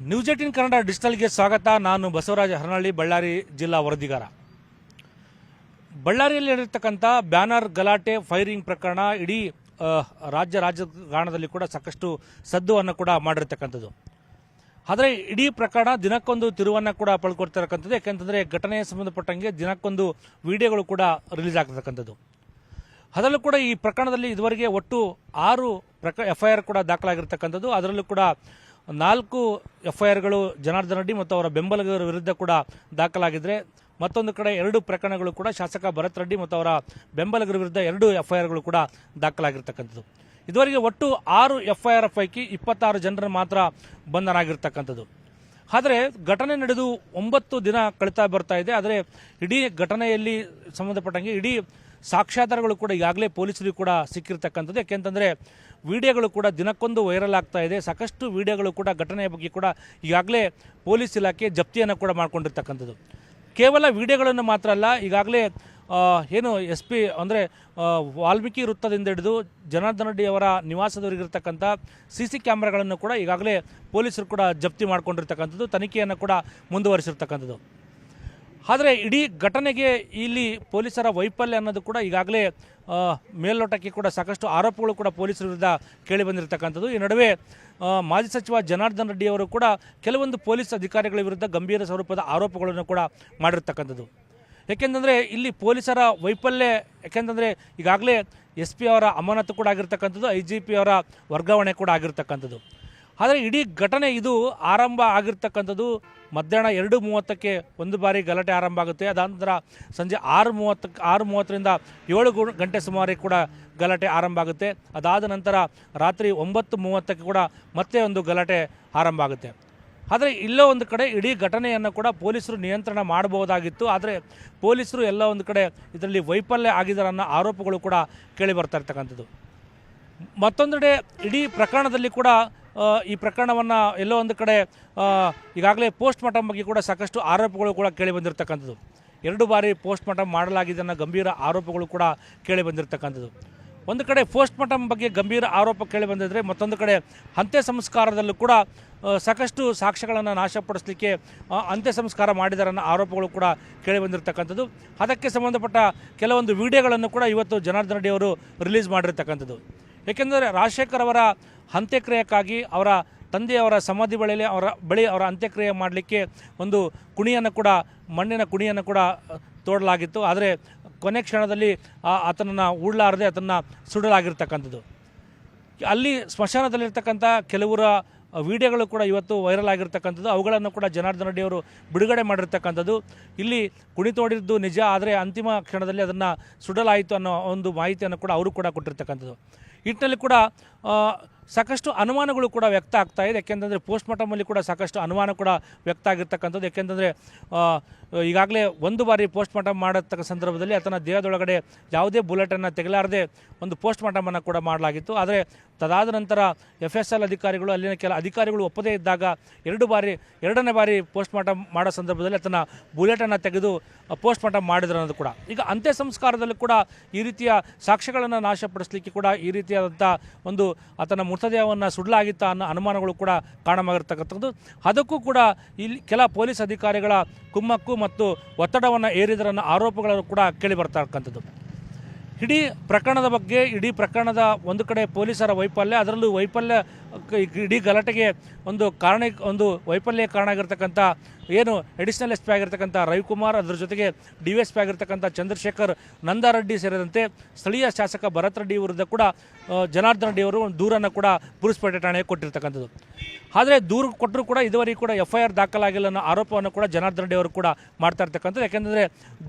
News 18 Kannada ಡಿಜಿಟಲ್ಗೆ ಸ್ವಾಗತ. ನಾನು ಬಸವರಾಜ ಹರನಹಳ್ಳಿ, ಬಳ್ಳಾರಿ ಜಿಲ್ಲಾ ವರದಿಗಾರ. ಬಳ್ಳಾರಿಯಲ್ಲಿ ನಡೆದಿರ್ತಕ್ಕಂಥ ಬ್ಯಾನರ್ ಗಲಾಟೆ ಫೈರಿಂಗ್ ಪ್ರಕರಣ ಇಡೀ ರಾಜಕಾರಣದಲ್ಲಿ ಕೂಡ ಸಾಕಷ್ಟು ಸದ್ದುವನ್ನು ಕೂಡ ಮಾಡಿರ್ತಕ್ಕಂಥದ್ದು. ಆದರೆ ಇಡೀ ಪ್ರಕರಣ ದಿನಕ್ಕೊಂದು ತಿರುವನ್ನು ಕೂಡ ಪಡ್ಕೊಡ್ತಿರತಕ್ಕಂಥದ್ದು. ಯಾಕೆಂತಂದರೆ ಘಟನೆಗೆ ಸಂಬಂಧಪಟ್ಟಂಗೆ ದಿನಕ್ಕೊಂದು ವಿಡಿಯೋಗಳು ಕೂಡ ರಿಲೀಸ್ ಆಗ್ತಕ್ಕಂಥದ್ದು. ಅದರಲ್ಲೂ ಕೂಡ ಈ ಪ್ರಕರಣದಲ್ಲಿ ಇದುವರೆಗೆ ಒಟ್ಟು 6 FIR ಕೂಡ ದಾಖಲಾಗಿರ್ತಕ್ಕಂಥದ್ದು. ಅದರಲ್ಲೂ ಕೂಡ 4 FIRಗಳು ಜನಾರ್ದನ ರೆಡ್ಡಿ ಮತ್ತು ಅವರ ಬೆಂಬಲಿಗರ ವಿರುದ್ಧ ಕೂಡ ದಾಖಲಾಗಿದ್ದರೆ, ಮತ್ತೊಂದು ಕಡೆ 2 ಪ್ರಕರಣಗಳು ಕೂಡ ಶಾಸಕ ಭರತ್ ರೆಡ್ಡಿ ಮತ್ತು ಅವರ ಬೆಂಬಲಿಗರ ವಿರುದ್ಧ 2 FIRಗಳು ಕೂಡ ದಾಖಲಾಗಿರ್ತಕ್ಕಂಥದ್ದು. ಇದುವರೆಗೆ ಒಟ್ಟು 6 FIR ಪೈಕಿ 26 ಜನರನ್ನು ಮಾತ್ರ ಬಂಧನ ಆಗಿರ್ತಕ್ಕಂಥದ್ದು. ಆದರೆ ಘಟನೆ ನಡೆದು 9 ದಿನ ಕಳೀತಾ ಬರ್ತಾ ಇದೆ. ಆದರೆ ಇಡೀ ಘಟನೆಯಲ್ಲಿ ಸಂಬಂಧಪಟ್ಟಂಗೆ ಇಡೀ ಸಾಕ್ಷ್ಯಾಧಾರಗಳು ಕೂಡ ಈಗಾಗಲೇ ಪೊಲೀಸರಿಗೆ ಕೂಡ ಸಿಕ್ಕಿರ್ತಕ್ಕಂಥದ್ದು. ಯಾಕೆಂತಂದರೆ ವಿಡಿಯೋಗಳು ಕೂಡ ದಿನಕ್ಕೊಂದು ವೈರಲ್ ಆಗ್ತಾ ಇದೆ. ಸಾಕಷ್ಟು ವಿಡಿಯೋಗಳು ಕೂಡ ಘಟನೆಯ ಬಗ್ಗೆ ಕೂಡ ಈಗಾಗಲೇ ಪೊಲೀಸ್ ಇಲಾಖೆ ಜಪ್ತಿಯನ್ನು ಕೂಡ ಮಾಡಿಕೊಂಡಿರ್ತಕ್ಕಂಥದ್ದು. ಕೇವಲ ವಿಡಿಯೋಗಳನ್ನು ಮಾತ್ರ ಅಲ್ಲ, ಈಗಾಗಲೇ ಏನು SP ಅಂದರೆ ವಾಲ್ಮೀಕಿ ವೃತ್ತದಿಂದ ಹಿಡಿದು ಜನಾರ್ದನ ರೆಡ್ಡಿ ಅವರ ನಿವಾಸದವರೆಗಿರ್ತಕ್ಕಂಥ CC ಕ್ಯಾಮ್ರಾಗಳನ್ನು ಕೂಡ ಈಗಾಗಲೇ ಪೊಲೀಸರು ಕೂಡ ಜಪ್ತಿ ಮಾಡಿಕೊಂಡಿರ್ತಕ್ಕಂಥದ್ದು, ತನಿಖೆಯನ್ನು ಕೂಡ ಮುಂದುವರಿಸಿರ್ತಕ್ಕಂಥದ್ದು. ಆದರೆ ಇಡೀ ಘಟನೆಗೆ ಇಲ್ಲಿ ಪೊಲೀಸರ ವೈಫಲ್ಯ ಅನ್ನೋದು ಕೂಡ ಈಗಾಗಲೇ ಮೇಲ್ನೋಟಕ್ಕೆ ಕೂಡ ಸಾಕಷ್ಟು ಆರೋಪಗಳು ಕೂಡ ಪೊಲೀಸರ ವಿರುದ್ಧ ಕೇಳಿ ಬಂದಿರತಕ್ಕಂಥದ್ದು. ಈ ನಡುವೆ ಮಾಜಿ ಸಚಿವ ಜನಾರ್ದನ ರೆಡ್ಡಿ ಅವರು ಕೂಡ ಕೆಲವೊಂದು ಪೊಲೀಸ್ ಅಧಿಕಾರಿಗಳ ವಿರುದ್ಧ ಗಂಭೀರ ಸ್ವರೂಪದ ಆರೋಪಗಳನ್ನು ಕೂಡ ಮಾಡಿರ್ತಕ್ಕಂಥದ್ದು. ಏಕೆಂದರೆ ಇಲ್ಲಿ ಪೊಲೀಸರ ವೈಫಲ್ಯ, ಯಾಕೆಂತಂದರೆ ಈಗಾಗಲೇ SP ಅವರ ಅಮಾನತು ಕೂಡ ಆಗಿರ್ತಕ್ಕಂಥದ್ದು, IGP ಅವರ ವರ್ಗಾವಣೆ ಕೂಡ ಆಗಿರ್ತಕ್ಕಂಥದ್ದು. ಆದರೆ ಇಡೀ ಘಟನೆ ಇದು ಆರಂಭ ಆಗಿರ್ತಕ್ಕಂಥದ್ದು ಮಧ್ಯಾಹ್ನ 2:30ಕ್ಕೆ ಒಂದು ಬಾರಿ ಗಲಾಟೆ ಆರಂಭ ಆಗುತ್ತೆ. ಅದಾನಂತರ ಸಂಜೆ 6:30ರಿಂದ 7 ಗಂಟೆ ಸುಮಾರಿಗೆ ಕೂಡ ಗಲಾಟೆ ಆರಂಭ ಆಗುತ್ತೆ. ಅದಾದ ನಂತರ ರಾತ್ರಿ 9:30ಕ್ಕೆ ಕೂಡ ಮತ್ತೆ ಒಂದು ಗಲಾಟೆ ಆರಂಭ ಆಗುತ್ತೆ. ಆದರೆ ಇಲ್ಲೋ ಒಂದು ಕಡೆ ಇಡೀ ಘಟನೆಯನ್ನು ಕೂಡ ಪೊಲೀಸರು ನಿಯಂತ್ರಣ ಮಾಡಬಹುದಾಗಿತ್ತು. ಆದರೆ ಪೊಲೀಸರು ಎಲ್ಲ ಒಂದು ಕಡೆ ಇದರಲ್ಲಿ ವೈಫಲ್ಯ ಆಗಿದ್ದಾರೆ ಅನ್ನೋ ಆರೋಪಗಳು ಕೂಡ ಕೇಳಿ ಬರ್ತಾ ಇರ್ತಕ್ಕಂಥದ್ದು. ಮತ್ತೊಂದೆಡೆ ಇಡೀ ಪ್ರಕರಣದಲ್ಲಿ ಕೂಡ ಈ ಪ್ರಕರಣವನ್ನು ಎಲ್ಲೋ ಒಂದು ಕಡೆ ಈಗಾಗಲೇ ಪೋಸ್ಟ್ ಮಾರ್ಟಮ್ ಬಗ್ಗೆ ಕೂಡ ಸಾಕಷ್ಟು ಆರೋಪಗಳು ಕೂಡ ಕೇಳಿ ಬಂದಿರತಕ್ಕಂಥದ್ದು. 2 ಬಾರಿ ಪೋಸ್ಟ್ ಮಾರ್ಟಮ್ ಮಾಡಲಾಗಿದೆ ಅನ್ನೋ ಗಂಭೀರ ಆರೋಪಗಳು ಕೂಡ ಕೇಳಿ ಬಂದಿರತಕ್ಕಂಥದ್ದು. ಒಂದು ಕಡೆ ಪೋಸ್ಟ್ ಮಾರ್ಟಮ್ ಬಗ್ಗೆ ಗಂಭೀರ ಆರೋಪ ಕೇಳಿ ಬಂದಿದ್ದರೆ, ಮತ್ತೊಂದು ಕಡೆ ಅಂತ್ಯ ಸಂಸ್ಕಾರದಲ್ಲೂ ಕೂಡ ಸಾಕಷ್ಟು ಸಾಕ್ಷ್ಯಗಳನ್ನು ನಾಶಪಡಿಸಲಿಕ್ಕೆ ಅಂತ್ಯ ಸಂಸ್ಕಾರ ಮಾಡಿದ್ದಾರೆ ಅನ್ನೋ ಆರೋಪಗಳು ಕೂಡ ಕೇಳಿ ಬಂದಿರತಕ್ಕಂಥದ್ದು. ಅದಕ್ಕೆ ಸಂಬಂಧಪಟ್ಟ ಕೆಲವೊಂದು ವಿಡಿಯೋಗಳನ್ನು ಕೂಡ ಇವತ್ತು ಜನಾರ್ದನ ರೆಡ್ಡಿ ಅವರು ರಿಲೀಸ್ ಮಾಡಿರ್ತಕ್ಕಂಥದ್ದು. ಏಕೆಂದರೆ ರಾಜಶೇಖರ್ ಅವರ ಅಂತ್ಯಕ್ರಿಯೆಗಾಗಿ ಅವರ ತಂದೆಯವರ ಸಮಾಧಿ ಬಳಿ ಅವರ ಅಂತ್ಯಕ್ರಿಯೆ ಮಾಡಲಿಕ್ಕೆ ಒಂದು ಕುಣಿಯನ್ನು ಕೂಡ, ಮಣ್ಣಿನ ಕುಣಿಯನ್ನು ಕೂಡ ತೋಡಲಾಗಿತ್ತು. ಆದರೆ ಕೊನೆ ಕ್ಷಣದಲ್ಲಿ ಆತನನ್ನು ಉಳ್ಳಾರದೆ ಆತನ್ನು ಸುಡಲಾಗಿರ್ತಕ್ಕಂಥದ್ದು. ಅಲ್ಲಿ ಸ್ಮಶಾನದಲ್ಲಿರ್ತಕ್ಕಂಥ ಕೆಲವರ ವಿಡಿಯೋಗಳು ಕೂಡ ಇವತ್ತು ವೈರಲ್ ಆಗಿರ್ತಕ್ಕಂಥದ್ದು. ಅವುಗಳನ್ನು ಕೂಡ ಜನಾರ್ದನ ರೆಡ್ಡಿ ಅವರು ಬಿಡುಗಡೆ ಮಾಡಿರ್ತಕ್ಕಂಥದ್ದು. ಇಲ್ಲಿ ಕುಣಿ ತೋಡಿದ್ದು ನಿಜ, ಆದರೆ ಅಂತಿಮ ಕ್ಷಣದಲ್ಲಿ ಅದನ್ನು ಸುಡಲಾಯಿತು ಅನ್ನೋ ಒಂದು ಮಾಹಿತಿಯನ್ನು ಕೂಡ ಅವರು ಕೂಡ ಕೊಟ್ಟಿರ್ತಕ್ಕಂಥದ್ದು. ನಿಟ್ಟಿನಲ್ಲಿ ಕೂಡ ಸಾಕಷ್ಟು ಅನುಮಾನಗಳು ಕೂಡ ವ್ಯಕ್ತ ಆಗ್ತಾ ಇದೆ. ಯಾಕೆಂತಂದರೆ ಪೋಸ್ಟ್ ಮಾರ್ಟಮಲ್ಲಿ ಕೂಡ ಸಾಕಷ್ಟು ಅನುಮಾನ ಕೂಡ ವ್ಯಕ್ತ ಆಗಿರ್ತಕ್ಕಂಥದ್ದು. ಯಾಕೆಂತಂದರೆ ಈಗಾಗಲೇ 1 ಬಾರಿ ಪೋಸ್ಟ್ ಮಾರ್ಟಮ್ ಮಾಡತಕ್ಕ ಸಂದರ್ಭದಲ್ಲಿ ಆತನ ದೇಹದೊಳಗಡೆ ಯಾವುದೇ ಬುಲೆಟನ್ನು ತೆಗೆಲಾರದೆ ಒಂದು ಪೋಸ್ಟ್ ಮಾರ್ಟಮನ್ನು ಕೂಡ ಮಾಡಲಾಗಿತ್ತು. ಆದರೆ ತದಾದ ನಂತರ FSL ಅಧಿಕಾರಿಗಳು, ಅಲ್ಲಿನ ಕೆಲ ಅಧಿಕಾರಿಗಳು ಒಪ್ಪದೇ ಇದ್ದಾಗ 2ನೇ ಬಾರಿ ಪೋಸ್ಟ್ ಮಾರ್ಟಮ್ ಮಾಡೋ ಸಂದರ್ಭದಲ್ಲಿ ಆತನ ಬುಲೆಟನ್ನು ತೆಗೆದು ಪೋಸ್ಟ್ ಮಾರ್ಟಮ್ ಮಾಡಿದ್ರು ಅನ್ನೋದು ಕೂಡ. ಈಗ ಅಂತ್ಯ ಸಂಸ್ಕಾರದಲ್ಲೂ ಕೂಡ ಈ ರೀತಿಯ ಸಾಕ್ಷ್ಯಗಳನ್ನು ನಾಶಪಡಿಸಲಿಕ್ಕೆ ಕೂಡ ಈ ರೀತಿಯಾದಂಥ ಒಂದು ಆತನ ಮೃತದೇಹವನ್ನು ಸುಡಲಾಗಿತ್ತ ಅನ್ನೋ ಅನುಮಾನಗಳು ಕೂಡ ಕಾರಣವಾಗಿರ್ತಕ್ಕಂಥದ್ದು. ಅದಕ್ಕೂ ಕೂಡ ಇಲ್ಲಿ ಕೆಲ ಪೊಲೀಸ್ ಅಧಿಕಾರಿಗಳ ಕುಮ್ಮಕ್ಕು ಮತ್ತು ಒತ್ತಡವನ್ನು ಹೇರಿದರನ್ನ ಆರೋಪಗಳು ಕೂಡ ಕೇಳಿ ಬರ್ತಾ ಇಡೀ ಪ್ರಕರಣದ ಬಗ್ಗೆ, ಇಡೀ ಪ್ರಕರಣದ ಒಂದು ಕಡೆ ಪೊಲೀಸರ ವೈಫಲ್ಯ, ಅದರಲ್ಲೂ ವೈಫಲ್ಯ ಇಡೀ ಗಲಾಟೆಗೆ ಒಂದು ವೈಫಲ್ಯ ಕಾರಣ ಆಗಿರ್ತಕ್ಕಂಥ ಏನು ಅಡಿಷನಲ್ SP ಆಗಿರ್ತಕ್ಕಂಥ ರವಿಕುಮಾರ್, ಅದರ ಜೊತೆಗೆ DSP ಆಗಿರ್ತಕ್ಕಂಥ ಚಂದ್ರಶೇಖರ್ ನಂದಾರೆಡ್ಡಿ ಸೇರಿದಂತೆ ಸ್ಥಳೀಯ ಶಾಸಕ ಭರತ್ ರೆಡ್ಡಿ ವಿರುದ್ಧ ಕೂಡ ಜನಾರ್ದನ ರೆಡ್ಡಿ ಅವರು ಒಂದು ದೂರನ್ನು ಕೂಡ ಪುರಸ್ಪೇಟೆ ಠಾಣೆಗೆ ಕೊಟ್ಟಿರ್ತಕ್ಕಂಥದ್ದು. ಆದರೆ ದೂರು ಕೊಟ್ಟರೂ ಕೂಡ ಇದುವರೆಗೂ ಕೂಡ FIR ದಾಖಲಾಗಿಲ್ಲ ಅನ್ನೋ ಆರೋಪವನ್ನು ಕೂಡ ಜನಾರ್ದನ ರೆಡ್ಡಿ ಅವರು ಕೂಡ ಮಾಡ್ತಾ ಇರ್ತಕ್ಕಂಥದ್ದು. ಯಾಕೆಂದರೆ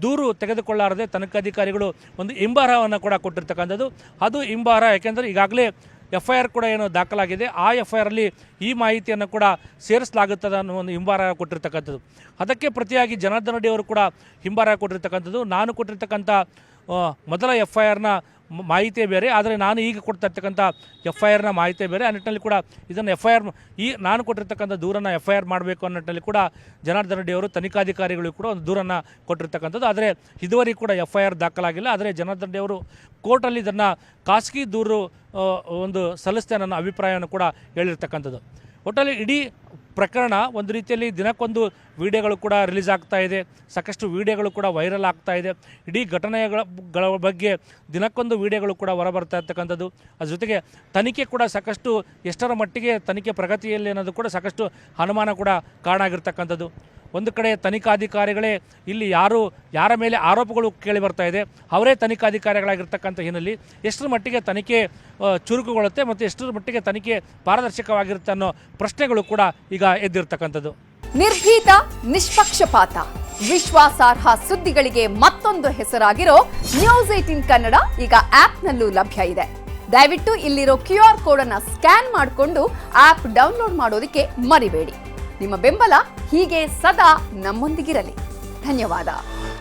ದೂರು ತೆಗೆದುಕೊಳ್ಳಾರದೆ ತನಿಖಾಧಿಕಾರಿಗಳು ಒಂದು ಹಿಂಬಾರವನ್ನು ಕೂಡ ಕೊಟ್ಟಿರ್ತಕ್ಕಂಥದ್ದು. ಅದು ಹಿಂಬಾರ, ಯಾಕೆಂದರೆ ಈಗಾಗಲೇ FIR ಕೂಡ ಏನು ದಾಖಲಾಗಿದೆ, ಆ FIR ಅಲ್ಲಿ ಈ ಮಾಹಿತಿಯನ್ನು ಕೂಡ ಸೇರಿಸಲಾಗುತ್ತದೆ ಅನ್ನೋ ಒಂದು ಹಿಂಬಾರ ಕೊಟ್ಟಿರ್ತಕ್ಕಂಥದ್ದು. ಅದಕ್ಕೆ ಪ್ರತಿಯಾಗಿ ಜನಾರ್ದನ ರೆಡ್ಡಿ ಅವರು ಕೂಡ ಹಿಂಬಾರ ಕೊಟ್ಟಿರ್ತಕ್ಕಂಥದ್ದು. ನಾನು ಕೊಟ್ಟಿರ್ತಕ್ಕಂಥ ಮೊದಲ FIRನ ಮಾಹಿತಿಯೇ ಬೇರೆ, ಆದರೆ ನಾನು ಈಗ ಕೊಡ್ತಾ ಇರ್ತಕ್ಕಂಥ FIRನ ಮಾಹಿತಿಯೇ ಬೇರೆ. ಆ ನಿಟ್ಟಿನಲ್ಲಿ ಕೂಡ ಇದನ್ನು ನಾನು ಕೊಟ್ಟಿರ್ತಕ್ಕಂಥ ದೂರನ್ನು FIR ಮಾಡಬೇಕು ಅನ್ನೋ ನಿಟ್ಟಿನಲ್ಲಿ ಕೂಡ ಜನಾರ್ದನ ರೆಡ್ಡಿ ಅವರು ತನಿಖಾಧಿಕಾರಿಗಳು ಕೂಡ ಒಂದು ದೂರನ್ನು ಕೊಟ್ಟಿರ್ತಕ್ಕಂಥದ್ದು. ಆದರೆ ಇದುವರೆಗೂ ಕೂಡ FIR ದಾಖಲಾಗಿಲ್ಲ. ಆದರೆ ಜನಾರ್ದನ ರೆಡ್ಡಿ ಅವರು ಕೋರ್ಟಲ್ಲಿ ಇದನ್ನು ಖಾಸಗಿ ದೂರು ಒಂದು ಸಲ್ಲಿಸ್ತೆ ನನ್ನ ಅಭಿಪ್ರಾಯವನ್ನು ಕೂಡ ಹೇಳಿರ್ತಕ್ಕಂಥದ್ದು. ಒಟ್ಟಲ್ಲಿ ಇಡೀ ಪ್ರಕರಣ ಒಂದು ರೀತಿಯಲ್ಲಿ ದಿನಕ್ಕೊಂದು ವಿಡಿಯೋಗಳು ಕೂಡ ರಿಲೀಸ್ ಆಗ್ತಾ ಇದೆ, ಸಾಕಷ್ಟು ವಿಡಿಯೋಗಳು ಕೂಡ ವೈರಲ್ ಆಗ್ತಾ ಇದೆ. ಇಡೀ ಘಟನೆಗಳ ಬಗ್ಗೆ ದಿನಕ್ಕೊಂದು ವಿಡಿಯೋಗಳು ಕೂಡ ಹೊರಬರ್ತಾ ಇರ್ತಕ್ಕಂಥದ್ದು. ಅದ್ರ ಜೊತೆಗೆ ತನಿಖೆ ಕೂಡ ಸಾಕಷ್ಟು ಎಷ್ಟರ ಮಟ್ಟಿಗೆ ತನಿಖೆ ಪ್ರಗತಿಯಲ್ಲಿ ಅನ್ನೋದು ಕೂಡ ಸಾಕಷ್ಟು ಅನುಮಾನ ಕೂಡ ಕಾರಣ ಆಗಿರ್ತಕ್ಕಂಥದ್ದು. ಒಂದು ಕಡೆ ತನಿಖಾಧಿಕಾರಿಗಳೇ ಇಲ್ಲಿ ಯಾರ ಮೇಲೆ ಆರೋಪಗಳು ಕೇಳಿ ಬರ್ತಾ ಇದೆ ಅವರೇ ತನಿಖಾಧಿಕಾರಿಗಳಾಗಿರ್ತಕ್ಕಂಥ ಹಿನ್ನೆಲೆಯಲ್ಲಿ ಎಷ್ಟರ ಮಟ್ಟಿಗೆ ತನಿಖೆ ಚುರುಕುಗೊಳ್ಳುತ್ತೆ ಮತ್ತು ಎಷ್ಟರ ಮಟ್ಟಿಗೆ ತನಿಖೆ ಪಾರದರ್ಶಕವಾಗಿರುತ್ತೆ ಅನ್ನೋ ಪ್ರಶ್ನೆಗಳು ಕೂಡ ಈಗ ಎದ್ದಿರ್ತಕ್ಕಂಥದ್ದು. ನಿರ್ಭೀತ, ನಿಷ್ಪಕ್ಷಪಾತ, ವಿಶ್ವಾಸಾರ್ಹ ಸುದ್ದಿಗಳಿಗೆ ಮತ್ತೊಂದು ಹೆಸರಾಗಿರೋ ನ್ಯೂಸ್18 ಕನ್ನಡ ಈಗ ಆಪ್ನಲ್ಲೂ ಲಭ್ಯ ಇದೆ. ದಯವಿಟ್ಟು ಇಲ್ಲಿರೋ QR ಕೋಡ್ ಅನ್ನು ಸ್ಕ್ಯಾನ್ ಮಾಡಿಕೊಂಡು ಆಪ್ ಡೌನ್ಲೋಡ್ ಮಾಡೋದಕ್ಕೆ ಮರಿಬೇಡಿ. ನಿಮ್ಮ ಬೆಂಬಲ ಹೀಗೆ ಸದಾ ನಮ್ಮೊಂದಿಗಿರಲಿ. ಧನ್ಯವಾದ.